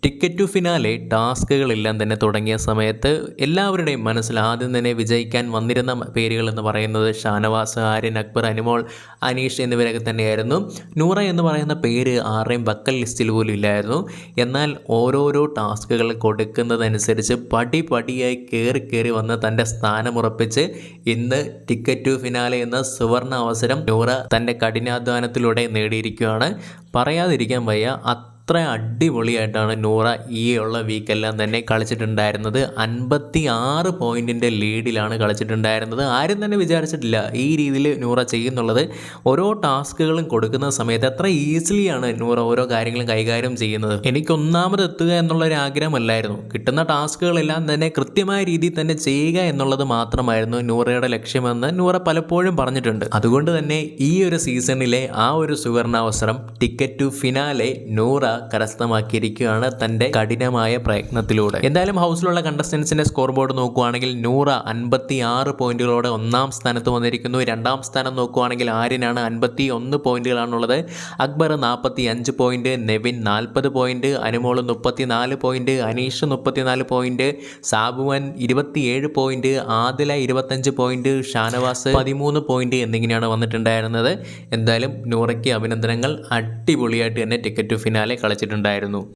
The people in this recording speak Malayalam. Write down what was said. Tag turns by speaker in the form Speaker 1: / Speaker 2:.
Speaker 1: ടിക്കറ്റ് ടു ഫിനാലെ ടാസ്കുകളെല്ലാം തന്നെ തുടങ്ങിയ സമയത്ത് എല്ലാവരുടെയും മനസ്സിൽ ആദ്യം തന്നെ വിജയിക്കാൻ വന്നിരുന്ന പേരുകൾ എന്ന് പറയുന്നത് ഷാനവാസ്, ആര്യൻ, അക്ബർ, അനുമോൾ, അനീഷ് എന്നിവരൊക്കെ തന്നെയായിരുന്നു. നൂറ എന്ന് പറയുന്ന പേര് ആരുടെയും ബക്കൽ ലിസ്റ്റിൽ പോലും ഇല്ലായിരുന്നു. എന്നാൽ ഓരോരോ ടാസ്കുകൾ കൊടുക്കുന്നതനുസരിച്ച് പടിപടിയായി കയറി വന്ന് തൻ്റെ സ്ഥാനമുറപ്പിച്ച് ഇന്ന് ടിക്കറ്റ് ടു ഫിനാലെ എന്ന സുവർണ അവസരം നൂറ തൻ്റെ കഠിനാധ്വാനത്തിലൂടെ നേടിയിരിക്കുകയാണ്. പറയാതിരിക്കാൻ വയ്യ, അത്ര അടിപൊളിയായിട്ടാണ് നൂറ ഈ ഉള്ള വീക്കെല്ലാം തന്നെ കളിച്ചിട്ടുണ്ടായിരുന്നത്. 56 പോയിൻറ്റിൻ്റെ ലീഡിലാണ് കളിച്ചിട്ടുണ്ടായിരുന്നത്. ആരും തന്നെ വിചാരിച്ചിട്ടില്ല ഈ രീതിയിൽ നൂറ ചെയ്യുന്നുള്ളത്. ഓരോ ടാസ്കുകളും കൊടുക്കുന്ന സമയത്ത് എത്ര ഈസിലിയാണ് നൂറ ഓരോ കാര്യങ്ങളും കൈകാര്യം ചെയ്യുന്നത്. എനിക്ക് ഒന്നാമത് എത്തുക എന്നുള്ളൊരു ആഗ്രഹമല്ലായിരുന്നു, കിട്ടുന്ന ടാസ്കുകളെല്ലാം തന്നെ കൃത്യമായ രീതിയിൽ തന്നെ ചെയ്യുക എന്നുള്ളത് മാത്രമായിരുന്നു നൂറയുടെ ലക്ഷ്യമെന്ന് നൂറ പലപ്പോഴും പറഞ്ഞിട്ടുണ്ട്. അതുകൊണ്ട് തന്നെ ഈ ഒരു സീസണിലെ ആ ഒരു സുവർണാവസരം ടിക്കറ്റ് ടു ഫിനാലെ നൂറ കരസ്ഥമാക്കിയിരിക്കുകയാണ് തൻ്റെ കഠിനമായ പ്രയത്നത്തിലൂടെ. എന്തായാലും ഹൗസിലുള്ള കണ്ടസ്റ്റൻസിൻ്റെ സ്കോർ ബോർഡ് നോക്കുകയാണെങ്കിൽ നൂറ 56 പോയിന്റുകളോടെ ഒന്നാം സ്ഥാനത്ത് വന്നിരിക്കുന്നു. രണ്ടാം സ്ഥാനം നോക്കുകയാണെങ്കിൽ ആര്യനാണ് 51 പോയിന്റുകളാണുള്ളത്. Akbar 45 point, Nevin 40 point, Anumol 34 point, Aneesh 34 point, Sabuvan 27 point, Adila 25 point, Shanavas 13 point എന്നിങ്ങനെയാണ് വന്നിട്ടുണ്ടായിരുന്നത്. എന്തായാലും നൂറയ്ക്ക് അഭിനന്ദനങ്ങൾ. അടിപൊളിയായിട്ട് തന്നെ ടിക്കറ്റ് ടു ഫിനാലെ കളിച്ചിട്ടുണ്ടായിരുന്നു.